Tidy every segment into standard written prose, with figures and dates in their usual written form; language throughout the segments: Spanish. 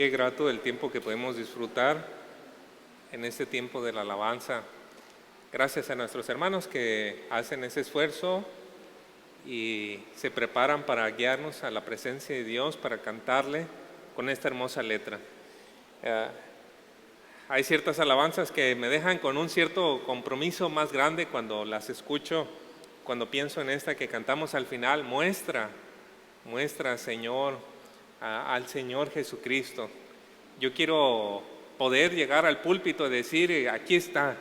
Qué grato el tiempo que podemos disfrutar en este tiempo de la alabanza. Gracias a nuestros hermanos que hacen ese esfuerzo y se preparan para guiarnos a la presencia de Dios, para cantarle con esta hermosa letra. Hay ciertas alabanzas que me dejan con un cierto compromiso más grande cuando las escucho, cuando pienso en esta que cantamos al final. Muestra, Señor, al Señor Jesucristo. Yo quiero poder llegar al púlpito y decir, aquí está,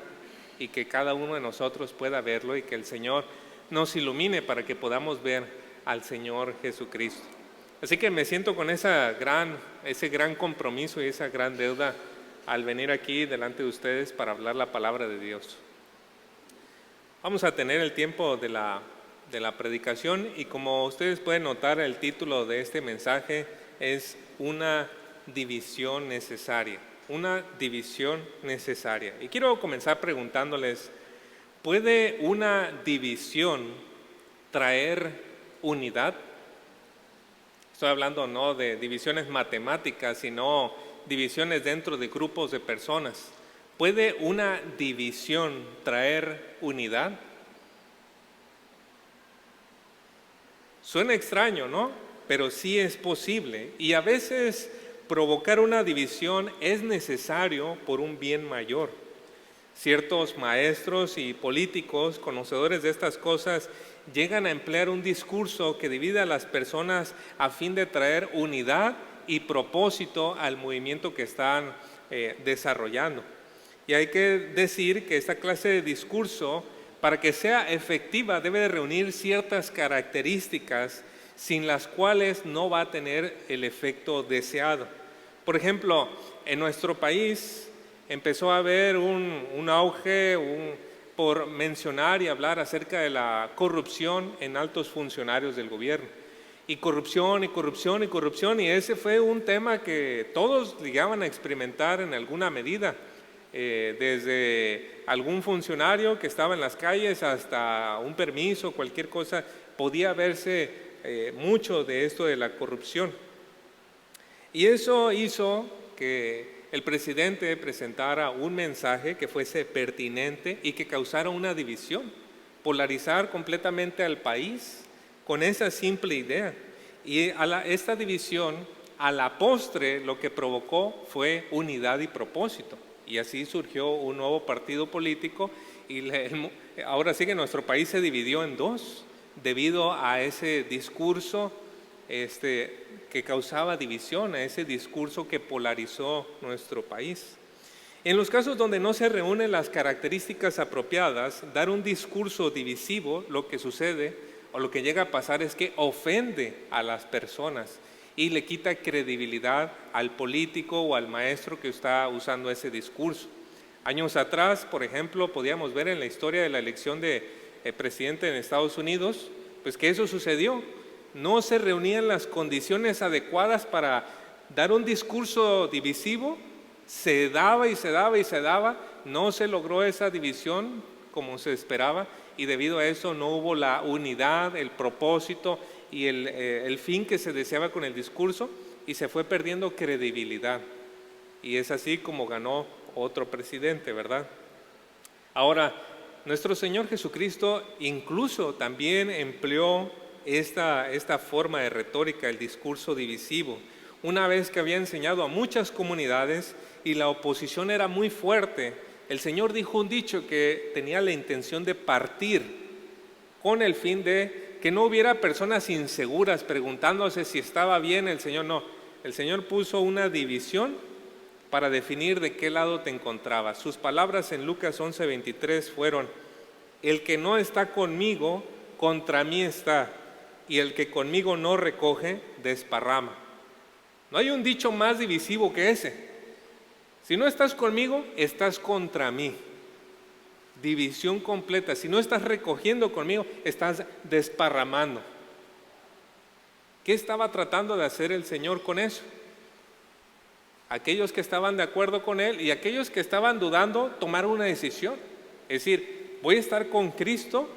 y que cada uno de nosotros pueda verlo y que el Señor nos ilumine para que podamos ver al Señor Jesucristo. Así que me siento con ese gran compromiso y esa gran deuda al venir aquí delante de ustedes para hablar la palabra de Dios. Vamos a tener el tiempo de la predicación y como ustedes pueden notar, el título de este mensaje es una división necesaria. Una división necesaria. Y quiero comenzar preguntándoles, ¿puede una división traer unidad? Estoy hablando no de divisiones matemáticas, sino divisiones dentro de grupos de personas. ¿Puede una división traer unidad? Suena extraño, ¿no? Pero sí es posible. Y a veces provocar una división es necesario por un bien mayor. Ciertos maestros y políticos, conocedores de estas cosas, llegan a emplear un discurso que divide a las personas a fin de traer unidad y propósito al movimiento que están desarrollando. Y hay que decir que esta clase de discurso, para que sea efectiva, debe de reunir ciertas características sin las cuales no va a tener el efecto deseado. Por ejemplo, en nuestro país empezó a haber un auge por mencionar y hablar acerca de la corrupción en altos funcionarios del gobierno. Y corrupción, y corrupción, y corrupción, y ese fue un tema que todos llegaban a experimentar en alguna medida. Desde algún funcionario que estaba en las calles hasta un permiso, cualquier cosa, podía verse mucho de esto de la corrupción. Y eso hizo que el presidente presentara un mensaje que fuese pertinente y que causara una división, polarizar completamente al país con esa simple idea. Y esta división, a la postre, lo que provocó fue unidad y propósito. Y así surgió un nuevo partido político y ahora sí que nuestro país se dividió en dos debido a ese discurso que causaba división, a ese discurso que polarizó nuestro país. En los casos donde no se reúnen las características apropiadas, dar un discurso divisivo, lo que sucede o lo que llega a pasar es que ofende a las personas y le quita credibilidad al político o al maestro que está usando ese discurso. Años atrás, por ejemplo, podíamos ver en la historia de la elección de presidente en Estados Unidos, pues que eso sucedió. No se reunían las condiciones adecuadas para dar un discurso divisivo, se daba y se daba y se daba, no se logró esa división como se esperaba y debido a eso no hubo la unidad, el propósito y el fin que se deseaba con el discurso y se fue perdiendo credibilidad. Y es así como ganó otro presidente, ¿verdad? Ahora, nuestro Señor Jesucristo incluso también empleó esta forma de retórica, el discurso divisivo, una vez que había enseñado a muchas comunidades y la oposición era muy fuerte. El Señor dijo un dicho que tenía la intención de partir con el fin de que no hubiera personas inseguras preguntándose si estaba bien el Señor. No, el Señor puso una división para definir de qué lado te encontrabas. Sus palabras en Lucas 11:23 fueron: el que no está conmigo, contra mí está, y el que conmigo no recoge, desparrama. No hay un dicho más divisivo que ese. Si no estás conmigo, estás contra mí. División completa. Si no estás recogiendo conmigo, estás desparramando. ¿Qué estaba tratando de hacer el Señor con eso? Aquellos que estaban de acuerdo con Él y aquellos que estaban dudando tomaron una decisión. Es decir, ¿voy a estar con Cristo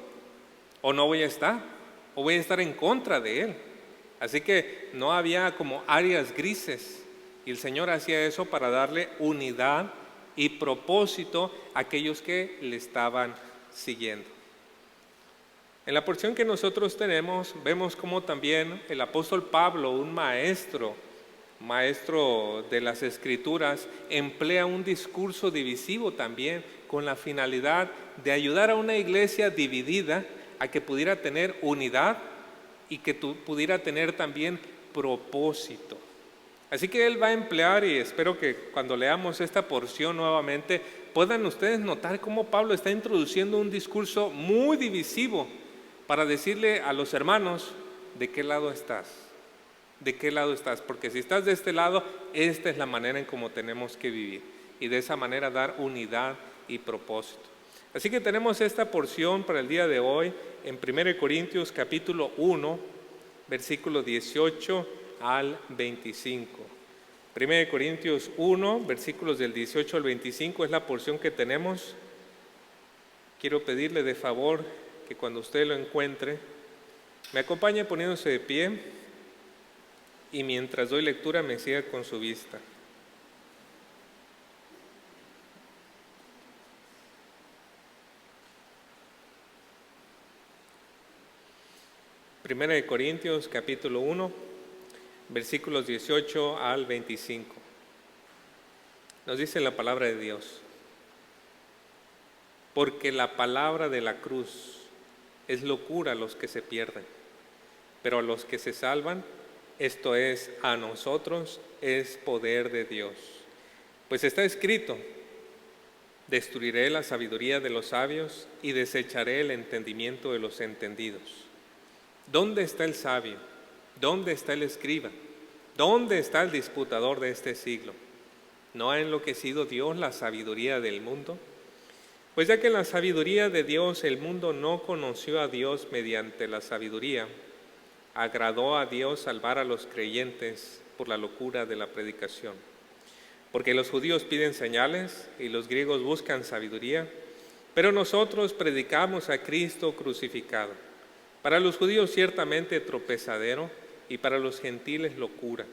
o no voy a estar? ¿O voy a estar en contra de Él? Así que no había como áreas grises. Y el Señor hacía eso para darle unidad y propósito a aquellos que le estaban siguiendo. En la porción que nosotros tenemos, vemos como también el apóstol Pablo, un maestro de las Escrituras, emplea un discurso divisivo también con la finalidad de ayudar a una iglesia dividida a que pudiera tener unidad y que pudiera tener también propósito. Así que él va a emplear, y espero que cuando leamos esta porción nuevamente puedan ustedes notar cómo Pablo está introduciendo un discurso muy divisivo para decirle a los hermanos: ¿de qué lado estás? ¿De qué lado estás? Porque si estás de este lado, esta es la manera en cómo tenemos que vivir, y de esa manera dar unidad y propósito. Así que tenemos esta porción para el día de hoy en 1 Corintios capítulo 1, versículo 18 al 25. 1 Corintios 1, versículos del 18 al 25 es la porción que tenemos. Quiero pedirle de favor que cuando usted lo encuentre, me acompañe poniéndose de pie y mientras doy lectura me siga con su vista. Primera de Corintios capítulo 1, versículos 18 al 25. Nos dice la palabra de Dios: porque la palabra de la cruz es locura a los que se pierden, pero a los que se salvan, esto es, a nosotros, es poder de Dios. Pues está escrito: destruiré la sabiduría de los sabios y desecharé el entendimiento de los entendidos. ¿Dónde está el sabio? ¿Dónde está el escriba? ¿Dónde está el disputador de este siglo? ¿No ha enloquecido Dios la sabiduría del mundo? Pues ya que en la sabiduría de Dios el mundo no conoció a Dios mediante la sabiduría, agradó a Dios salvar a los creyentes por la locura de la predicación. Porque los judíos piden señales y los griegos buscan sabiduría, pero nosotros predicamos a Cristo crucificado. Para los judíos ciertamente tropezadero y para los gentiles locura,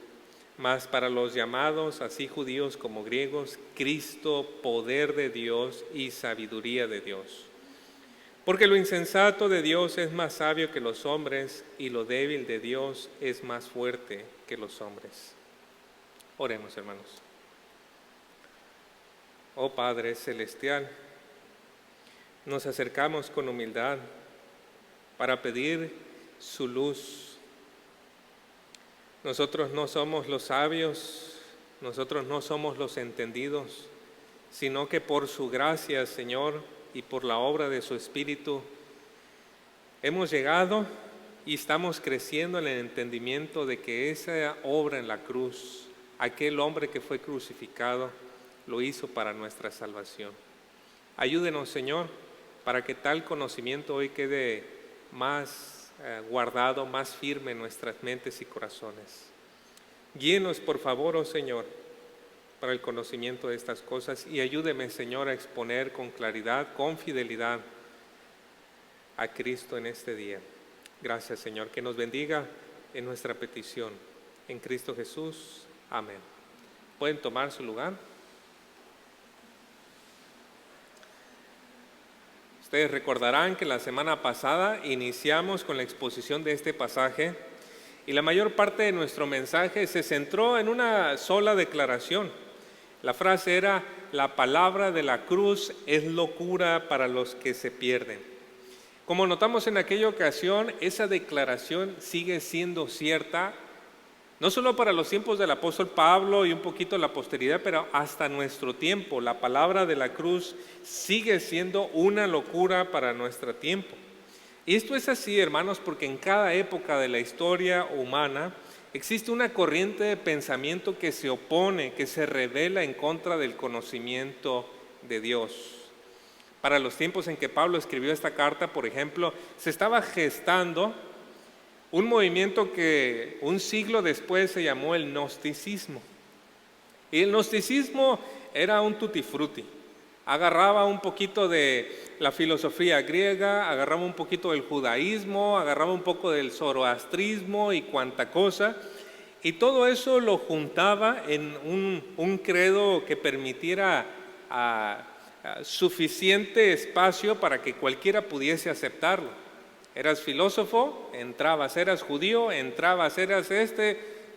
mas para los llamados, así judíos como griegos, Cristo, poder de Dios y sabiduría de Dios. Porque lo insensato de Dios es más sabio que los hombres, y lo débil de Dios es más fuerte que los hombres. Oremos, hermanos. Oh Padre Celestial, nos acercamos con humildad para pedir su luz. Nosotros no somos los sabios, nosotros no somos los entendidos, sino que por su gracia, Señor, y por la obra de su Espíritu, hemos llegado y estamos creciendo en el entendimiento de que esa obra en la cruz, aquel hombre que fue crucificado, lo hizo para nuestra salvación. Ayúdenos, Señor, para que tal conocimiento hoy quede más guardado, más firme en nuestras mentes y corazones. Guíenos, por favor, oh Señor, para el conocimiento de estas cosas, y ayúdeme, Señor, a exponer con claridad, con fidelidad a Cristo en este día. Gracias, Señor, que nos bendiga en nuestra petición. En Cristo Jesús. Amén. ¿Pueden tomar su lugar? Ustedes recordarán que la semana pasada iniciamos con la exposición de este pasaje y la mayor parte de nuestro mensaje se centró en una sola declaración. La frase era: la palabra de la cruz es locura para los que se pierden. Como notamos en aquella ocasión, esa declaración sigue siendo cierta, no solo para los tiempos del apóstol Pablo y un poquito la posteridad, pero hasta nuestro tiempo. La palabra de la cruz sigue siendo una locura para nuestro tiempo. Y esto es así, hermanos, porque en cada época de la historia humana existe una corriente de pensamiento que se opone, que se revela en contra del conocimiento de Dios. Para los tiempos en que Pablo escribió esta carta, por ejemplo, se estaba gestando un movimiento que un siglo después se llamó el gnosticismo. Y el gnosticismo era un tutti frutti. Agarraba un poquito de la filosofía griega, agarraba un poquito del judaísmo, agarraba un poco del zoroastrismo y cuanta cosa, Y todo eso lo juntaba en un credo que permitiera suficiente espacio para que cualquiera pudiese aceptarlo. Eras filósofo, entrabas; eras judío, entrabas; eras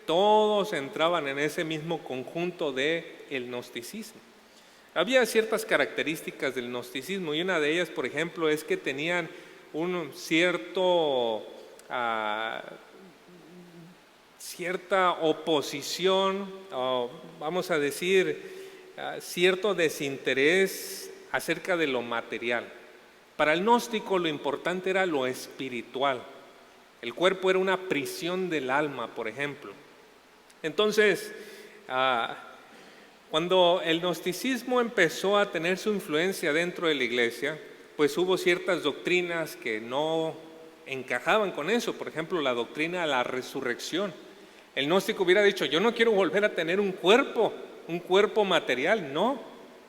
todos entraban en ese mismo conjunto del gnosticismo. Había ciertas características del gnosticismo y una de ellas, por ejemplo, es que tenían un cierta oposición, o vamos a decir, cierto desinterés acerca de lo material. Para el gnóstico lo importante era lo espiritual. El cuerpo era una prisión del alma, por ejemplo. Entonces, cuando el gnosticismo empezó a tener su influencia dentro de la iglesia, pues hubo ciertas doctrinas que no encajaban con eso. Por ejemplo, la doctrina de la resurrección. El gnóstico hubiera dicho: yo no quiero volver a tener un cuerpo material, no.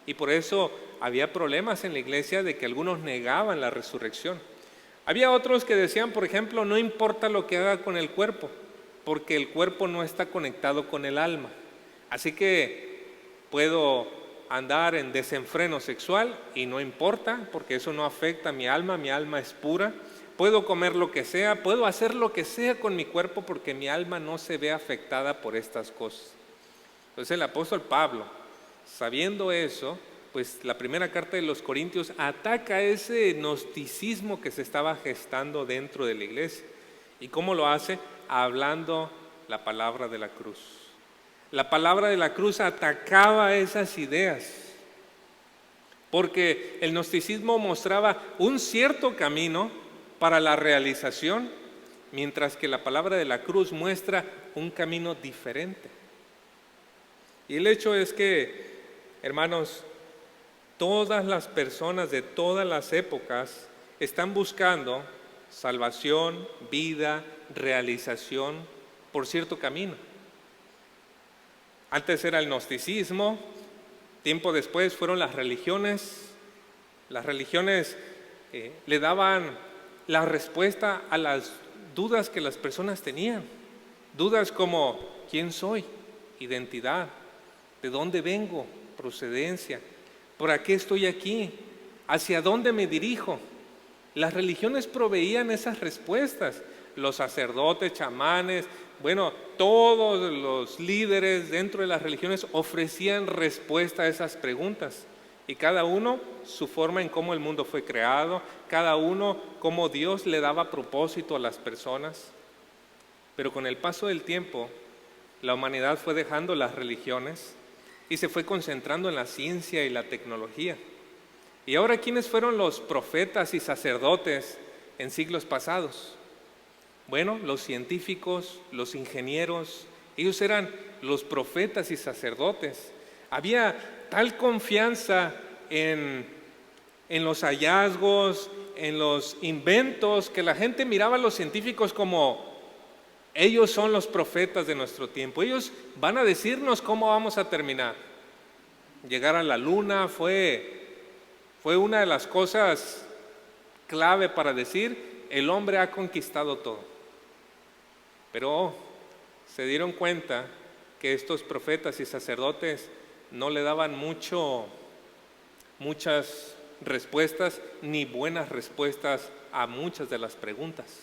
Y por eso había problemas en la iglesia de que algunos negaban la resurrección. Había otros que decían, por ejemplo, no importa lo que haga con el cuerpo, porque el cuerpo no está conectado con el alma. Así que puedo andar en desenfreno sexual y no importa, porque eso no afecta a mi alma es pura. Puedo comer lo que sea, puedo hacer lo que sea con mi cuerpo, porque mi alma no se ve afectada por estas cosas. Entonces el apóstol Pablo, sabiendo eso, pues la primera carta de los Corintios ataca ese gnosticismo que se estaba gestando dentro de la iglesia. ¿Y cómo lo hace? Hablando la palabra de la cruz. La palabra de la cruz atacaba esas ideas, porque el gnosticismo mostraba un cierto camino para la realización, mientras que la palabra de la cruz muestra un camino diferente. Y el hecho es que, hermanos, todas las personas de todas las épocas están buscando salvación, vida, realización por cierto camino. Antes era el gnosticismo, tiempo después fueron las religiones. Las religiones le daban la respuesta a las dudas que las personas tenían. Dudas como: ¿quién soy? Identidad. ¿De dónde vengo? Procedencia. ¿Por qué estoy aquí? ¿Hacia dónde me dirijo? Las religiones proveían esas respuestas. Los sacerdotes, chamanes, todos los líderes dentro de las religiones ofrecían respuesta a esas preguntas. Y cada uno su forma en cómo el mundo fue creado, cada uno cómo Dios le daba propósito a las personas. Pero con el paso del tiempo, la humanidad fue dejando las religiones y se fue concentrando en la ciencia y la tecnología. Y ahora, ¿quiénes fueron los profetas y sacerdotes en siglos pasados? Los científicos, los ingenieros, ellos eran los profetas y sacerdotes. Había tal confianza en los hallazgos, en los inventos, que la gente miraba a los científicos como: ellos son los profetas de nuestro tiempo, ellos van a decirnos cómo vamos a terminar. Llegar a la luna fue una de las cosas clave para decir: el hombre ha conquistado todo. Pero se dieron cuenta que estos profetas y sacerdotes no le daban muchas respuestas, ni buenas respuestas a muchas de las preguntas.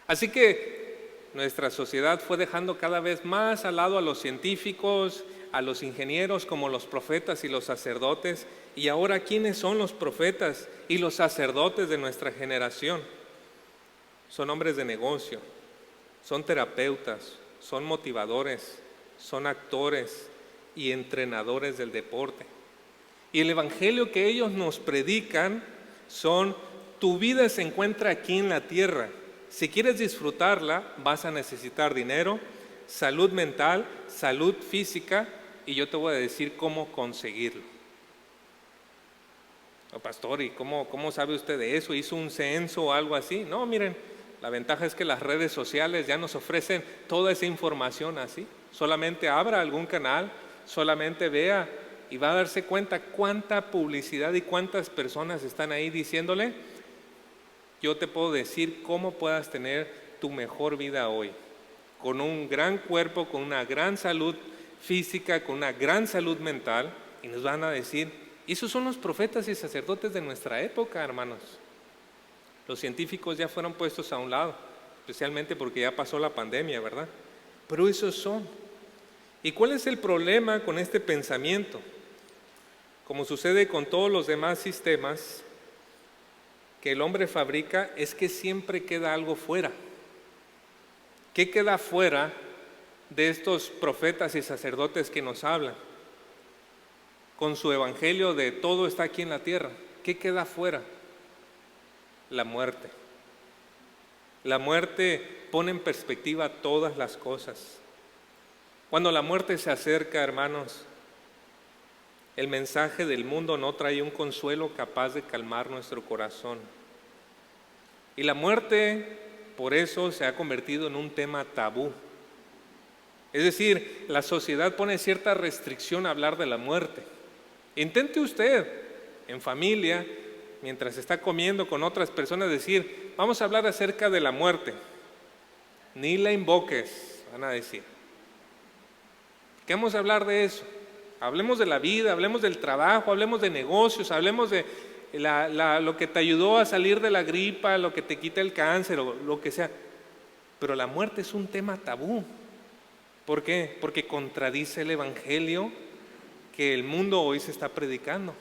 Así que nuestra sociedad fue dejando cada vez más al lado a los científicos, a los ingenieros, como los profetas y los sacerdotes. Y ahora, ¿quiénes son los profetas y los sacerdotes de nuestra generación? Son hombres de negocio, son terapeutas, son motivadores, son actores y entrenadores del deporte. Y el evangelio que ellos nos predican son: tu vida se encuentra aquí en la tierra. Si quieres disfrutarla, vas a necesitar dinero, salud mental, salud física, y yo te voy a decir cómo conseguirlo. Pastor, ¿y cómo sabe usted de eso? ¿Hizo un censo o algo así? No, miren, la ventaja es que las redes sociales ya nos ofrecen toda esa información así. Solamente abra algún canal, solamente vea y va a darse cuenta cuánta publicidad y cuántas personas están ahí diciéndole: yo te puedo decir cómo puedas tener tu mejor vida hoy. con un gran cuerpo, con una gran salud física, con una gran salud mental, y nos van a decir, esos son los profetas y sacerdotes de nuestra época, hermanos. Los científicos ya fueron puestos a un lado, especialmente porque ya pasó la pandemia, ¿verdad? Pero esos son. ¿Y cuál es el problema con este pensamiento? Como sucede con todos los demás sistemas que el hombre fabrica, es que siempre queda algo fuera. ¿Qué queda fuera de estos profetas y sacerdotes que nos hablan? Con su evangelio de todo está aquí en la tierra, ¿qué queda fuera? La muerte. La muerte pone en perspectiva todas las cosas. Cuando la muerte se acerca, hermanos, el mensaje del mundo no trae un consuelo capaz de calmar nuestro corazón. Y la muerte, por eso, se ha convertido en un tema tabú. Es decir, la sociedad pone cierta restricción a hablar de la muerte. Intente usted, en familia, mientras está comiendo con otras personas, decir, vamos a hablar acerca de la muerte. Ni la invoques, van a decir. ¿Qué vamos a hablar de eso? Hablemos de la vida, hablemos del trabajo, hablemos de negocios, hablemos de lo que te ayudó a salir de la gripa, lo que te quita el cáncer, o lo que sea. Pero la muerte es un tema tabú. ¿Por qué? Porque contradice el evangelio que el mundo hoy se está predicando.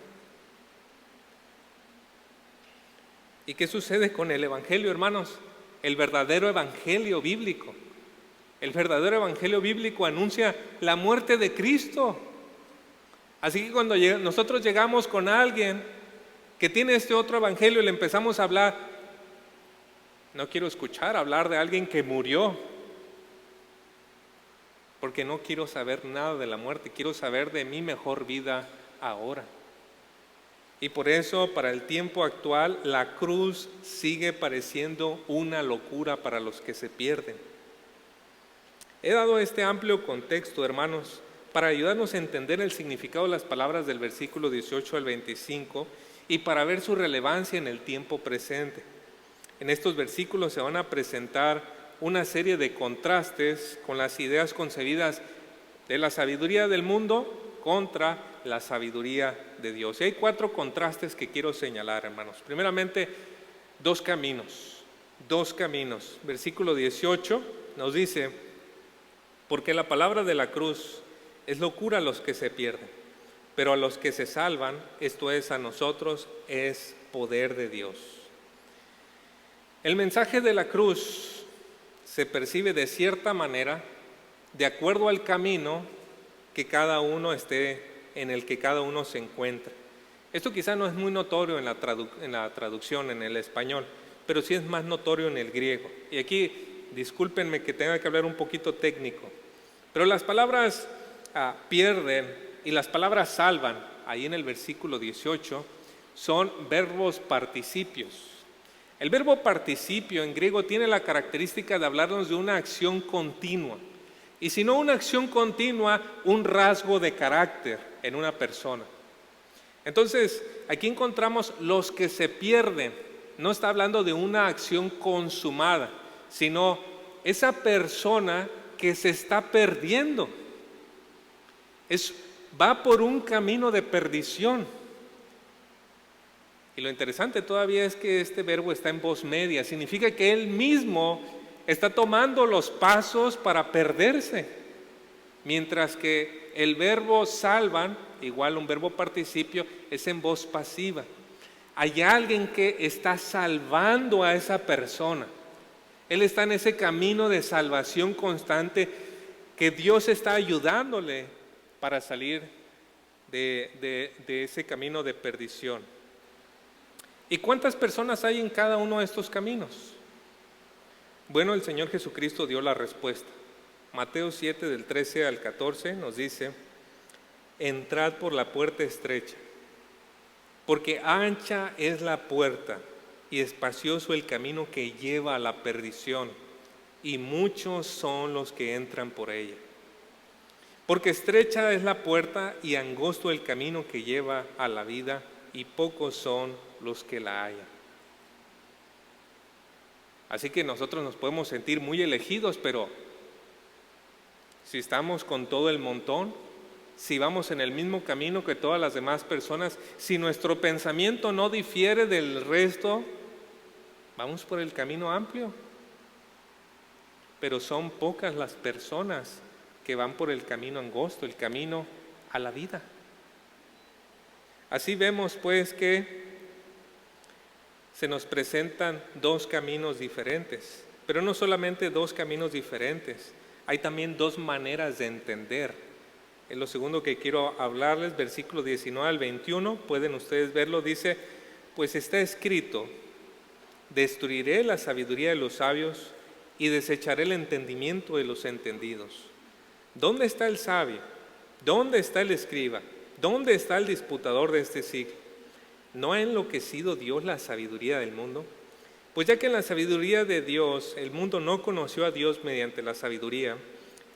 ¿Y qué sucede con el evangelio, hermanos? El verdadero evangelio bíblico. El verdadero evangelio bíblico anuncia la muerte de Cristo. Así que cuando nosotros llegamos con alguien que tiene este otro evangelio y le empezamos a hablar, no quiero escuchar hablar de alguien que murió, porque no quiero saber nada de la muerte, quiero saber de mi mejor vida ahora. Y por eso, para el tiempo actual, la cruz sigue pareciendo una locura para los que se pierden. He dado este amplio contexto, hermanos, para ayudarnos a entender el significado de las palabras del versículo 18 al 25 y para ver su relevancia en el tiempo presente. En estos versículos se van a presentar una serie de contrastes con las ideas concebidas de la sabiduría del mundo contra la sabiduría de Dios. Y hay 4 contrastes que quiero señalar, hermanos. Primeramente, dos caminos. Versículo 18 nos dice, porque la palabra de la cruz es locura a los que se pierden, pero a los que se salvan, esto es a nosotros, es poder de Dios. El mensaje de la cruz se percibe de cierta manera de acuerdo al camino que cada uno en el que cada uno se encuentre. Esto quizá no es muy notorio en la traducción en el español, pero sí es más notorio en el griego. Y aquí, discúlpenme que tenga que hablar un poquito técnico, pero las palabras pierden y las palabras salvan, ahí en el versículo 18, son verbos participios. El verbo participio en griego tiene la característica de hablarnos de una acción continua. Y si no una acción continua, un rasgo de carácter en una persona. Entonces, aquí encontramos los que se pierden. No está hablando de una acción consumada, sino esa persona que se está perdiendo. Va por un camino de perdición. Y lo interesante todavía es que este verbo está en voz media. Significa que él mismo está tomando los pasos para perderse. Mientras que el verbo salvan, igual un verbo participio, es en voz pasiva. Hay alguien que está salvando a esa persona. Él está en ese camino de salvación constante que Dios está ayudándole para salir de ese camino de perdición. ¿Y cuántas personas hay en cada uno de estos caminos? Bueno, el Señor Jesucristo dio la respuesta. Mateo 7, del 13 al 14, nos dice, entrad por la puerta estrecha, porque ancha es la puerta y espacioso el camino que lleva a la perdición, y muchos son los que entran por ella. Porque estrecha es la puerta y angosto el camino que lleva a la vida, y pocos son los que la hallan. Así que nosotros nos podemos sentir muy elegidos, pero si estamos con todo el montón, si vamos en el mismo camino que todas las demás personas, si nuestro pensamiento no difiere del resto, vamos por el camino amplio. Pero son pocas las personas que van por el camino angosto, el camino a la vida. Así vemos pues que se nos presentan dos caminos diferentes, pero no solamente dos caminos diferentes, hay también dos maneras de entender. Es lo segundo que quiero hablarles, versículo 19 al 21, pueden ustedes verlo, dice: pues está escrito, destruiré la sabiduría de los sabios y desecharé el entendimiento de los entendidos. ¿Dónde está el sabio? ¿Dónde está el escriba? ¿Dónde está el disputador de este siglo? ¿No ha enloquecido Dios la sabiduría del mundo? Pues ya que en la sabiduría de Dios el mundo no conoció a Dios mediante la sabiduría,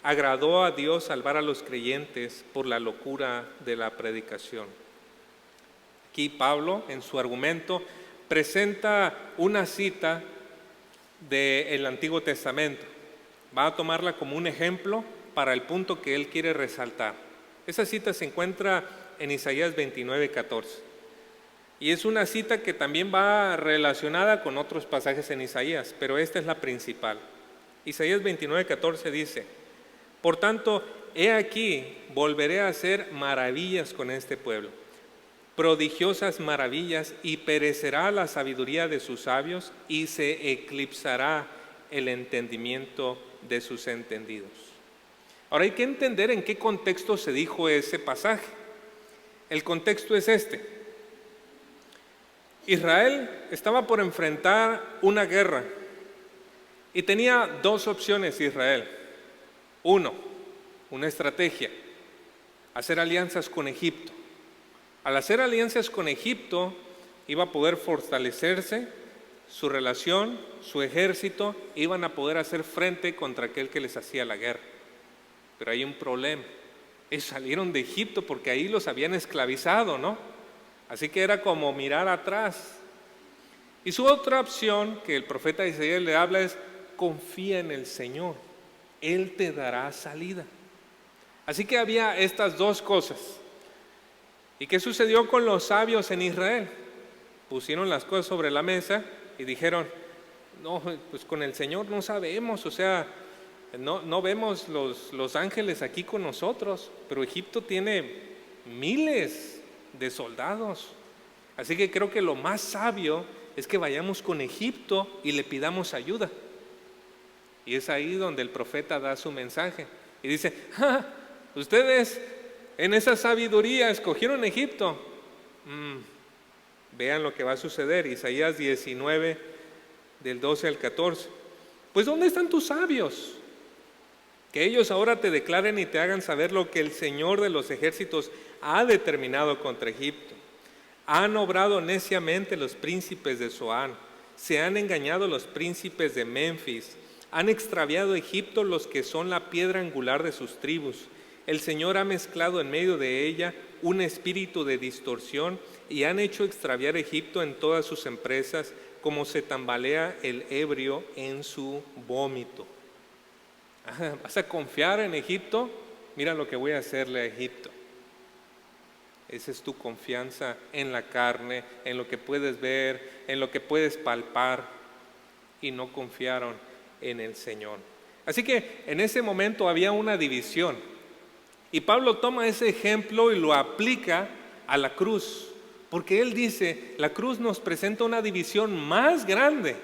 agradó a Dios salvar a los creyentes por la locura de la predicación. Aquí Pablo, en su argumento, presenta una cita del Antiguo Testamento. Va a tomarla como un ejemplo para el punto que él quiere resaltar. Esa cita se encuentra en Isaías 29:14. Y es una cita que también va relacionada con otros pasajes en Isaías, pero esta es la principal. Isaías 29:14 dice: por tanto, he aquí, volveré a hacer maravillas con este pueblo, prodigiosas maravillas, y perecerá la sabiduría de sus sabios, y se eclipsará el entendimiento de sus entendidos. Ahora hay que entender en qué contexto se dijo ese pasaje. El contexto es este. Israel estaba por enfrentar una guerra y tenía dos opciones Israel. Uno, una estrategia, hacer alianzas con Egipto. Al hacer alianzas con Egipto iba a poder fortalecerse su relación, su ejército, iban a poder hacer frente contra aquel que les hacía la guerra. Pero hay un problema, ellos salieron de Egipto porque ahí los habían esclavizado, ¿no? Así que era como mirar atrás. Y su otra opción que el profeta Isaías le habla es: confía en el Señor, Él te dará salida. Así que había estas dos cosas. ¿Y qué sucedió con los sabios en Israel? Pusieron las cosas sobre la mesa y dijeron: no, pues con el Señor no sabemos, o sea, no vemos los ángeles aquí con nosotros, pero Egipto tiene miles de soldados. Así que creo que lo más sabio es que vayamos con Egipto y le pidamos ayuda. Y es ahí donde el profeta da su mensaje y dice: ustedes en esa sabiduría escogieron Egipto. Vean lo que va a suceder. Isaías 19 del 12 al 14. Pues ¿dónde están tus sabios? Que ellos ahora te declaren y te hagan saber lo que el Señor de los ejércitos ha determinado contra Egipto. Han obrado neciamente los príncipes de Zoán, se han engañado los príncipes de Memphis, han extraviado Egipto los que son la piedra angular de sus tribus. El Señor ha mezclado en medio de ella un espíritu de distorsión y han hecho extraviar Egipto en todas sus empresas, como se tambalea el ebrio en su vómito. ¿Vas a confiar en Egipto? Mira lo que voy a hacerle a Egipto. Esa es tu confianza en la carne, en lo que puedes ver, en lo que puedes palpar, y no confiaron en el Señor. Así que en ese momento había una división, y Pablo toma ese ejemplo y lo aplica a la cruz, porque él dice: la cruz nos presenta una división más grande,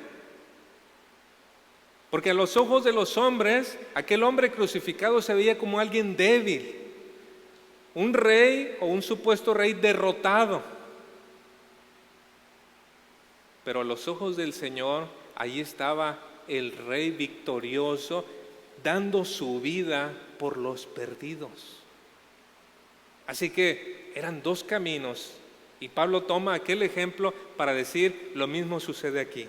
porque a los ojos de los hombres, aquel hombre crucificado se veía como alguien débil, un rey o un supuesto rey derrotado. Pero a los ojos del Señor, ahí estaba el rey victorioso, dando su vida por los perdidos. Así que eran dos caminos, y Pablo toma aquel ejemplo para decir: lo mismo sucede aquí.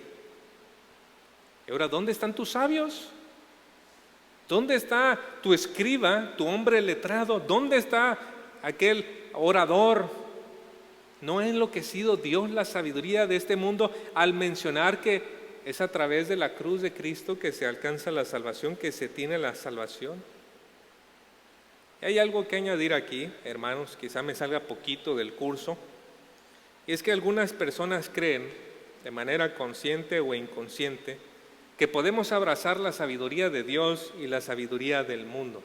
Y ahora, ¿dónde están tus sabios? ¿Dónde está tu escriba, tu hombre letrado? ¿Dónde está aquel orador? ¿No ha enloquecido Dios la sabiduría de este mundo al mencionar que es a través de la cruz de Cristo que se alcanza la salvación, que se tiene la salvación? Y hay algo que añadir aquí, hermanos, quizá me salga poquito del curso, y es que algunas personas creen, de manera consciente o inconsciente, que podemos abrazar la sabiduría de Dios y la sabiduría del mundo.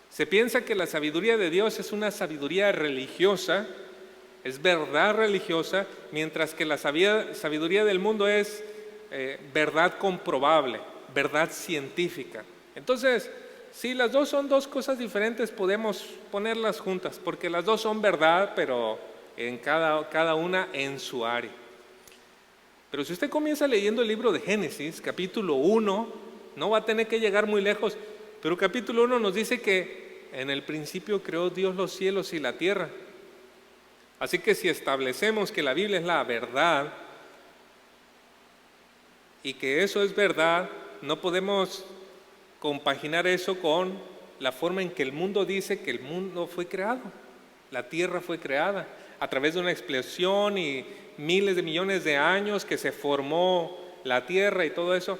Se piensa que la sabiduría de Dios es una sabiduría religiosa, es verdad religiosa, mientras que la sabiduría del mundo es verdad comprobable, verdad científica. Entonces, si las dos son dos cosas diferentes, podemos ponerlas juntas, porque las dos son verdad, pero en cada una en su área. Pero si usted comienza leyendo el libro de Génesis, capítulo 1, no va a tener que llegar muy lejos, pero capítulo 1 nos dice que en el principio creó Dios los cielos y la tierra. Así que si establecemos que la Biblia es la verdad y que eso es verdad, no podemos compaginar eso con la forma en que el mundo dice que el mundo fue creado. La tierra fue creada a través de una explosión y miles de millones de años que se formó la tierra y todo eso.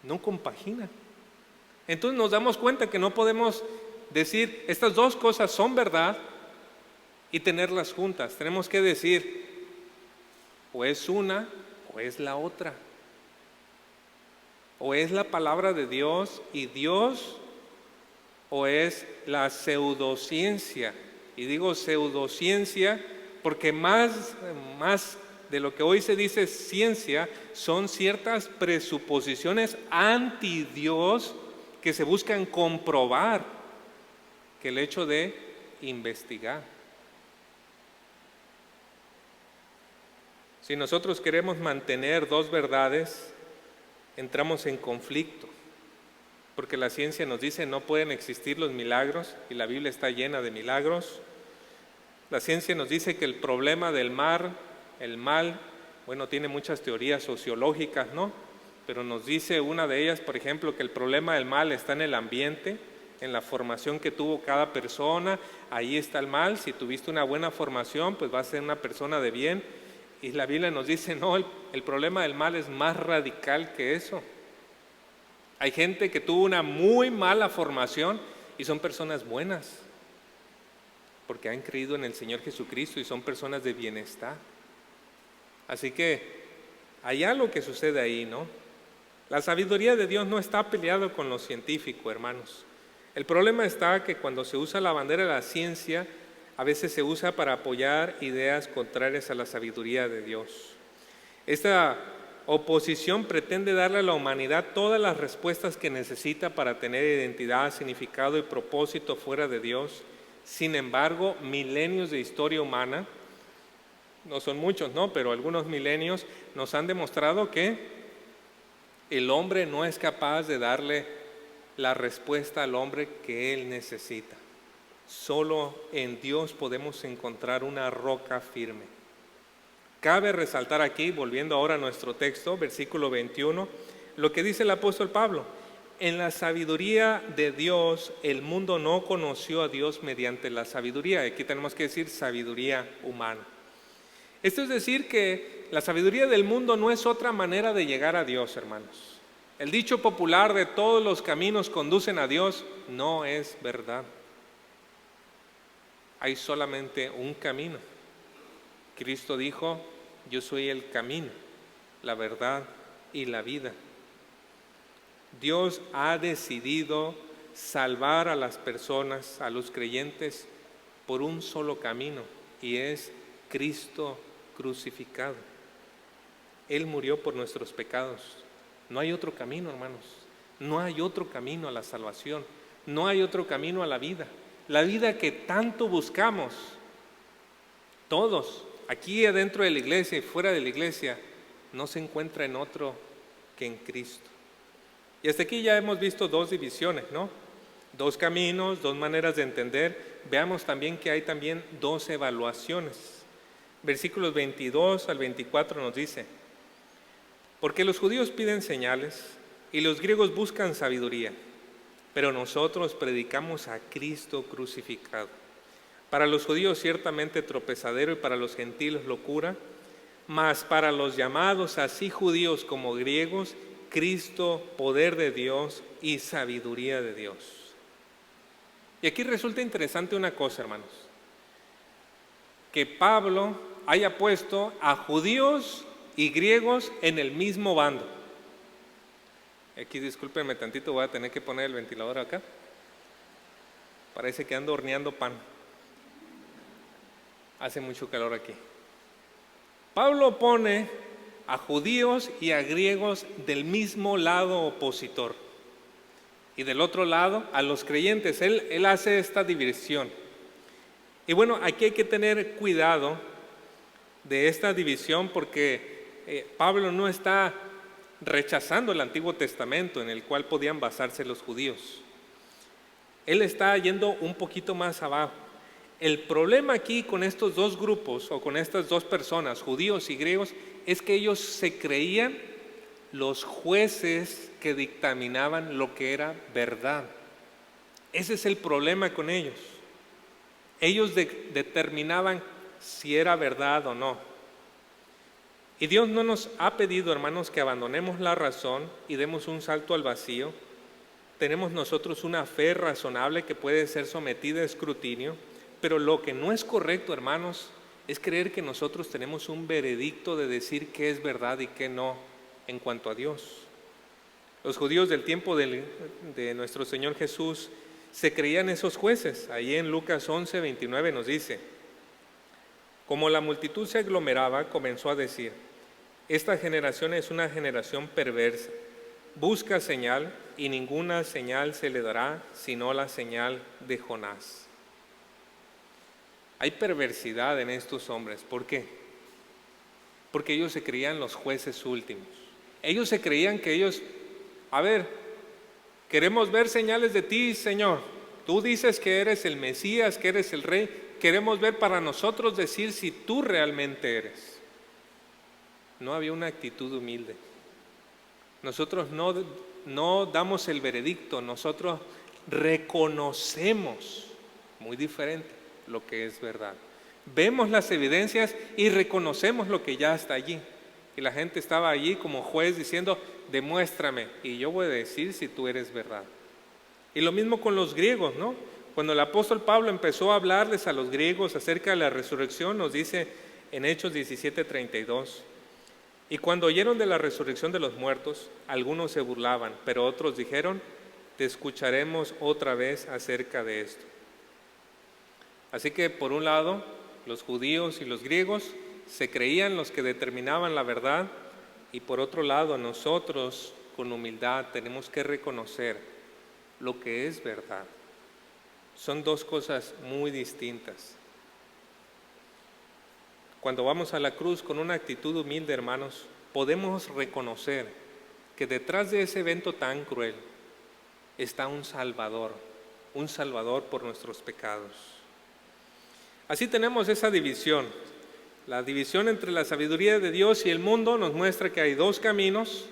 No compagina. Entonces nos damos cuenta que no podemos decir estas dos cosas son verdad y tenerlas juntas. Tenemos que decir o es una o es la otra. O es la palabra de Dios y Dios, o es la pseudociencia. Y digo pseudociencia porque más de lo que hoy se dice ciencia son ciertas presuposiciones anti Dios que se buscan comprobar que el hecho de investigar. Si nosotros queremos mantener dos verdades, entramos en conflicto, porque la ciencia nos dice no pueden existir los milagros y la Biblia está llena de milagros. La ciencia nos dice que el problema del mar, el mal, bueno, tiene muchas teorías sociológicas, ¿no? Pero nos dice una de ellas, por ejemplo, que el problema del mal está en el ambiente, en la formación que tuvo cada persona. Ahí está el mal. Si tuviste una buena formación, pues vas a ser una persona de bien. Y la Biblia nos dice, no, el problema del mal es más radical que eso. Hay gente que tuvo una muy mala formación y son personas buenas, porque han creído en el Señor Jesucristo y son personas de bienestar. Así que hay algo que sucede ahí, ¿no? La sabiduría de Dios no está peleada con lo científico, hermanos. El problema está que cuando se usa la bandera de la ciencia, a veces se usa para apoyar ideas contrarias a la sabiduría de Dios. Esta oposición pretende darle a la humanidad todas las respuestas que necesita para tener identidad, significado y propósito fuera de Dios. Sin embargo, milenios de historia humana, no son muchos, ¿no? Pero algunos milenios nos han demostrado que el hombre no es capaz de darle la respuesta al hombre que él necesita. Solo en Dios podemos encontrar una roca firme. Cabe resaltar aquí, volviendo ahora a nuestro texto, versículo 21, lo que dice el apóstol Pablo. En la sabiduría de Dios, el mundo no conoció a Dios mediante la sabiduría. Aquí tenemos que decir sabiduría humana. Esto es decir que la sabiduría del mundo no es otra manera de llegar a Dios, hermanos. El dicho popular de todos los caminos conducen a Dios no es verdad. Hay solamente un camino. Cristo dijo, yo soy el camino, la verdad y la vida. Dios ha decidido salvar a las personas, a los creyentes, por un solo camino, y es Cristo crucificado. Él murió por nuestros pecados. No hay otro camino, hermanos. No hay otro camino a la salvación. No hay otro camino a la vida. La vida que tanto buscamos, todos, aquí adentro de la iglesia y fuera de la iglesia, no se encuentra en otro que en Cristo. Y hasta aquí ya hemos visto dos divisiones, ¿no? Dos caminos, dos maneras de entender. Veamos también que hay también dos evaluaciones. Versículos 22 al 24 nos dice, porque los judíos piden señales y los griegos buscan sabiduría, pero nosotros predicamos a Cristo crucificado. Para los judíos ciertamente tropezadero y para los gentiles locura, mas para los llamados, así judíos como griegos, Cristo, poder de Dios y sabiduría de Dios. Y aquí resulta interesante una cosa, hermanos, que Pablo haya puesto a judíos y griegos en el mismo bando. Aquí discúlpenme tantito, voy a tener que poner el ventilador acá. Parece que ando horneando pan. Hace mucho calor aquí. Pablo pone a judíos y a griegos del mismo lado opositor. Y del otro lado, a los creyentes. Él hace esta división. Y bueno, aquí hay que tener cuidado de esta división porque Pablo no está rechazando el Antiguo Testamento en el cual podían basarse los judíos. Él está yendo un poquito más abajo. El problema aquí con estos dos grupos o con estas dos personas, judíos y griegos, es que ellos se creían los jueces que dictaminaban lo que era verdad. Ese es el problema con ellos. Ellos determinaban si era verdad o no. Y Dios no nos ha pedido, hermanos, que abandonemos la razón y demos un salto al vacío. Tenemos nosotros una fe razonable que puede ser sometida a escrutinio, pero lo que no es correcto, hermanos, es creer que nosotros tenemos un veredicto de decir qué es verdad y qué no en cuanto a Dios. Los judíos del tiempo de nuestro Señor Jesús se creían esos jueces. Ahí en Lucas 11, 29 nos dice: como la multitud se aglomeraba, comenzó a decir: esta generación es una generación perversa, busca señal y ninguna señal se le dará sino la señal de Jonás. Hay perversidad en estos hombres. ¿Por qué? Porque ellos se creían los jueces últimos. Ellos se creían que ellos, queremos ver señales de ti, Señor. Tú dices que eres el Mesías, que eres el Rey. Queremos ver para nosotros decir si tú realmente eres. No había una actitud humilde. Nosotros no damos el veredicto, nosotros reconocemos, muy diferente, lo que es verdad. Vemos las evidencias y reconocemos lo que ya está allí. Y la gente estaba allí como juez diciendo: demuéstrame y yo voy a decir si tú eres verdad. Y lo mismo con los griegos, ¿no? Cuando el apóstol Pablo empezó a hablarles a los griegos acerca de la resurrección, nos dice en Hechos 17:32: y cuando oyeron de la resurrección de los muertos, algunos se burlaban, pero otros dijeron: te escucharemos otra vez acerca de esto. Así que por un lado, los judíos y los griegos se creían los que determinaban la verdad, y por otro lado, nosotros con humildad tenemos que reconocer lo que es verdad. Son dos cosas muy distintas. Cuando vamos a la cruz con una actitud humilde, hermanos, podemos reconocer que detrás de ese evento tan cruel está un Salvador por nuestros pecados. Así tenemos esa división. La división entre la sabiduría de Dios y el mundo nos muestra que hay dos caminos: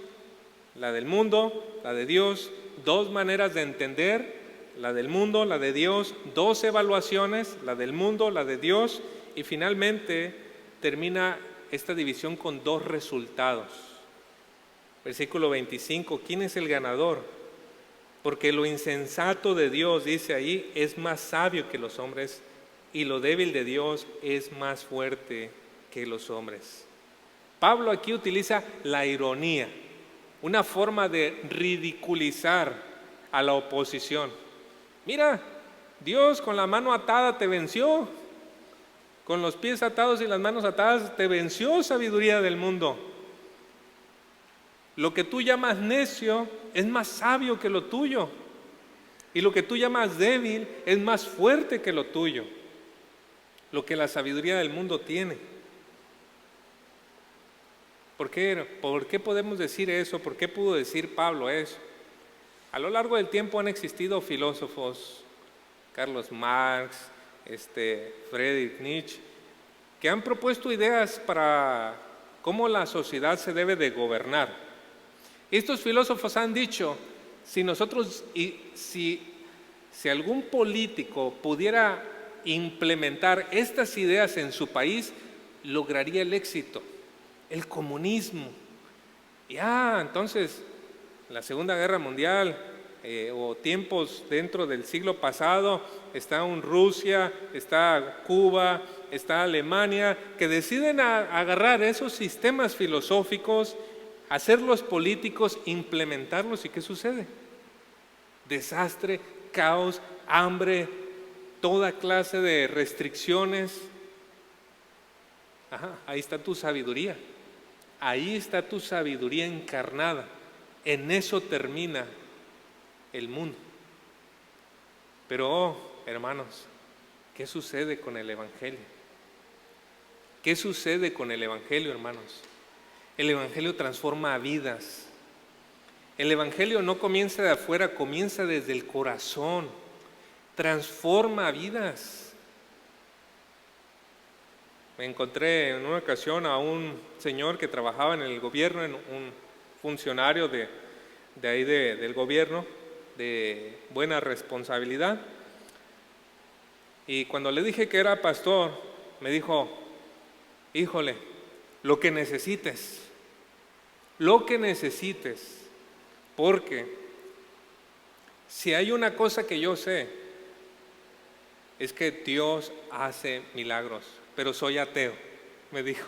la del mundo, la de Dios, dos maneras de entender, la del mundo, la de Dios, dos evaluaciones, la del mundo, la de Dios, y finalmente termina esta división con dos resultados. Versículo 25, ¿quién es el ganador? Porque lo insensato de Dios, dice ahí, es más sabio que los hombres, y lo débil de Dios es más fuerte que los hombres. Pablo aquí utiliza la ironía, una forma de ridiculizar a la oposición. Mira, Dios con la mano atada te venció, con los pies atados y las manos atadas te venció, sabiduría del mundo. Lo que tú llamas necio es más sabio que lo tuyo, y lo que tú llamas débil es más fuerte que lo tuyo, lo que la sabiduría del mundo tiene. ¿Por qué podemos decir eso? ¿Por qué pudo decir Pablo eso? A lo largo del tiempo han existido filósofos, Carlos Marx, Friedrich Nietzsche, que han propuesto ideas para cómo la sociedad se debe de gobernar. Estos filósofos han dicho: si algún político pudiera implementar estas ideas en su país, lograría el éxito, el comunismo. Entonces, la Segunda Guerra Mundial, o tiempos dentro del siglo pasado, está un Rusia, está Cuba, está Alemania, que deciden agarrar esos sistemas filosóficos, hacerlos políticos, implementarlos. ¿Y qué sucede? Desastre, caos, hambre, toda clase de restricciones. Ahí está tu sabiduría. Ahí está tu sabiduría encarnada. En eso termina el mundo. Pero, hermanos, ¿qué sucede con el Evangelio? ¿Qué sucede con el Evangelio, hermanos? El Evangelio transforma vidas. El Evangelio no comienza de afuera, comienza desde el corazón. Transforma vidas. Me encontré en una ocasión a un señor que trabajaba en el gobierno, en un funcionario de ahí del gobierno, de buena responsabilidad. Y cuando le dije que era pastor, me dijo: híjole, lo que necesites, porque si hay una cosa que yo sé, es que Dios hace milagros, pero soy ateo, me dijo.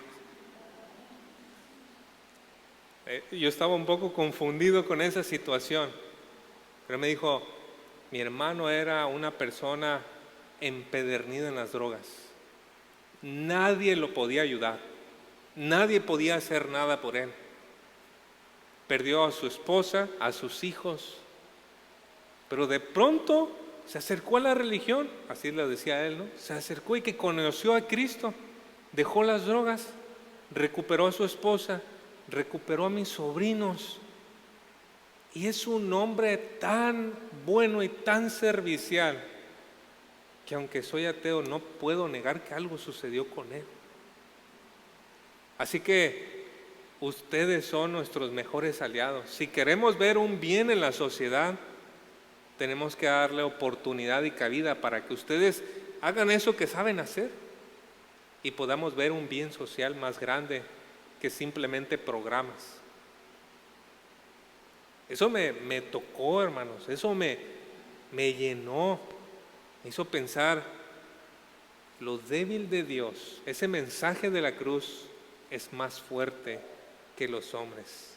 Yo estaba un poco confundido con esa situación, pero me dijo: mi hermano era una persona empedernida en las drogas, nadie lo podía ayudar, nadie podía hacer nada por él, perdió a su esposa, a sus hijos, pero de pronto se acercó a la religión, así le decía él, ¿no? Se acercó y que conoció a Cristo, dejó las drogas, recuperó a su esposa, recuperó a mis sobrinos, y es un hombre tan bueno y tan servicial que aunque soy ateo no puedo negar que algo sucedió con él. Así que ustedes son nuestros mejores aliados. Si queremos ver un bien en la sociedad, tenemos que darle oportunidad y cabida para que ustedes hagan eso que saben hacer y podamos ver un bien social más grande que simplemente programas. Eso me tocó, hermanos, eso me llenó, me hizo pensar lo débil de Dios. Ese mensaje de la cruz es más fuerte que los hombres.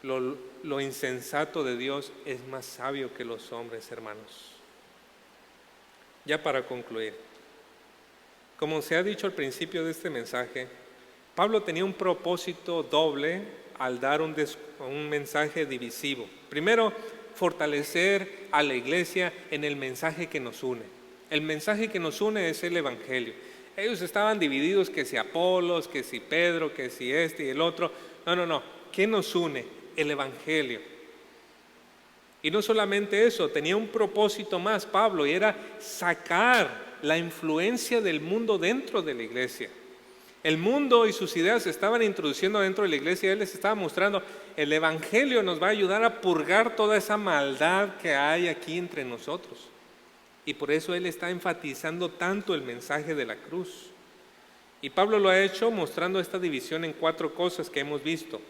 Lo insensato de Dios es más sabio que los hombres, hermanos. Ya para concluir, como se ha dicho al principio de este mensaje, Pablo tenía un propósito doble al dar un mensaje divisivo. Primero, fortalecer a la iglesia en el mensaje que nos une. El mensaje que nos une es el Evangelio. Ellos estaban divididos, que si Apolos, que si Pedro, que si este y el otro. No. ¿Qué nos une? El Evangelio. Y no solamente eso, tenía un propósito más Pablo, y era sacar la influencia del mundo dentro de la iglesia. El mundo y sus ideas se estaban introduciendo dentro de la iglesia, y él les estaba mostrando: el Evangelio nos va a ayudar a purgar toda esa maldad que hay aquí entre nosotros. Y por eso él está enfatizando tanto el mensaje de la cruz. Y Pablo lo ha hecho mostrando esta división en 4 cosas que hemos visto: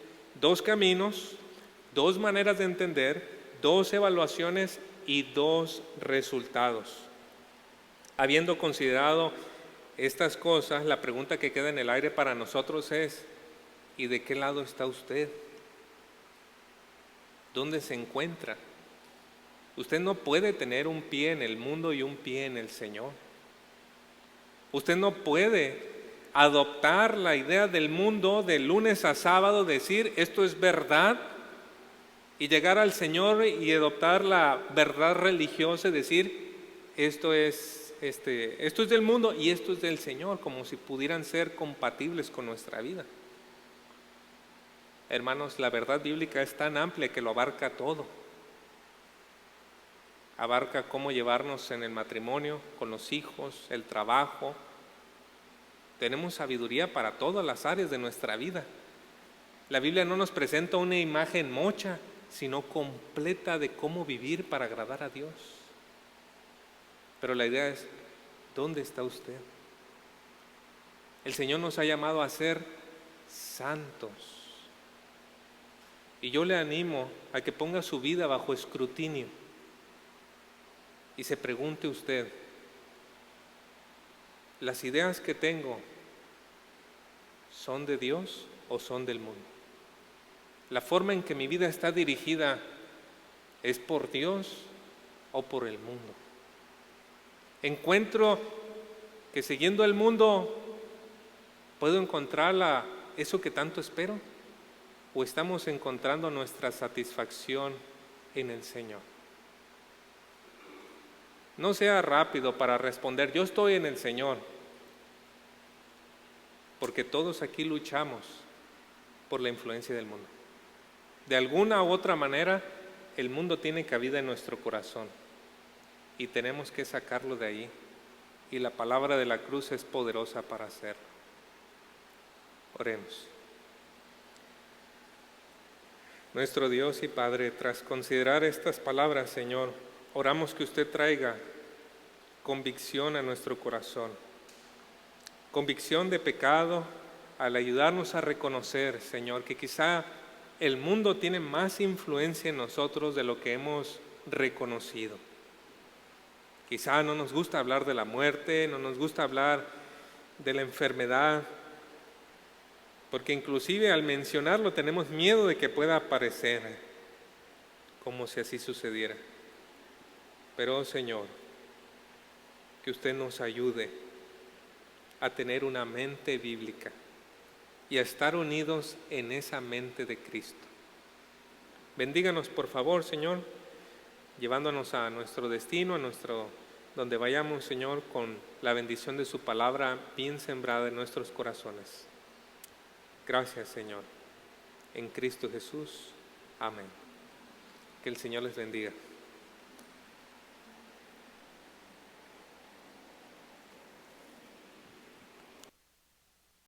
2 caminos, 2 maneras de entender, 2 evaluaciones y 2 resultados. Habiendo considerado estas cosas, la pregunta que queda en el aire para nosotros es: ¿y de qué lado está usted? ¿Dónde se encuentra? Usted no puede tener un pie en el mundo y un pie en el Señor. Usted no puede adoptar la idea del mundo de lunes a sábado, decir esto es verdad, y llegar al Señor y adoptar la verdad religiosa y decir esto es del mundo y esto es del Señor, como si pudieran ser compatibles con nuestra vida. Hermanos, la verdad bíblica es tan amplia que lo abarca todo. Abarca cómo llevarnos en el matrimonio, con los hijos, el trabajo. Tenemos sabiduría para todas las áreas de nuestra vida. La Biblia no nos presenta una imagen mocha, sino completa de cómo vivir para agradar a Dios. Pero la idea es: ¿dónde está usted? El Señor nos ha llamado a ser santos. Y yo le animo a que ponga su vida bajo escrutinio y se pregunte usted, ¿las ideas que tengo son de Dios o son del mundo? ¿La forma en que mi vida está dirigida es por Dios o por el mundo? ¿Encuentro que siguiendo el mundo puedo encontrar eso que tanto espero? ¿O estamos encontrando nuestra satisfacción en el Señor? No sea rápido para responder, yo estoy en el Señor, porque todos aquí luchamos por la influencia del mundo. De alguna u otra manera, el mundo tiene cabida en nuestro corazón y tenemos que sacarlo de ahí. Y la palabra de la cruz es poderosa para hacerlo. Oremos. Nuestro Dios y Padre, tras considerar estas palabras, Señor, oramos que usted traiga convicción a nuestro corazón, convicción de pecado, al ayudarnos a reconocer, Señor, que quizá el mundo tiene más influencia en nosotros de lo que hemos reconocido. Quizá no nos gusta hablar de la muerte, no nos gusta hablar de la enfermedad, porque inclusive al mencionarlo tenemos miedo de que pueda aparecer, como si así sucediera. Pero, Señor, que usted nos ayude a tener una mente bíblica y a estar unidos en esa mente de Cristo. Bendíganos, por favor, Señor, llevándonos a nuestro destino, donde vayamos, Señor, con la bendición de su palabra bien sembrada en nuestros corazones. Gracias, Señor. En Cristo Jesús. Amén. Que el Señor les bendiga.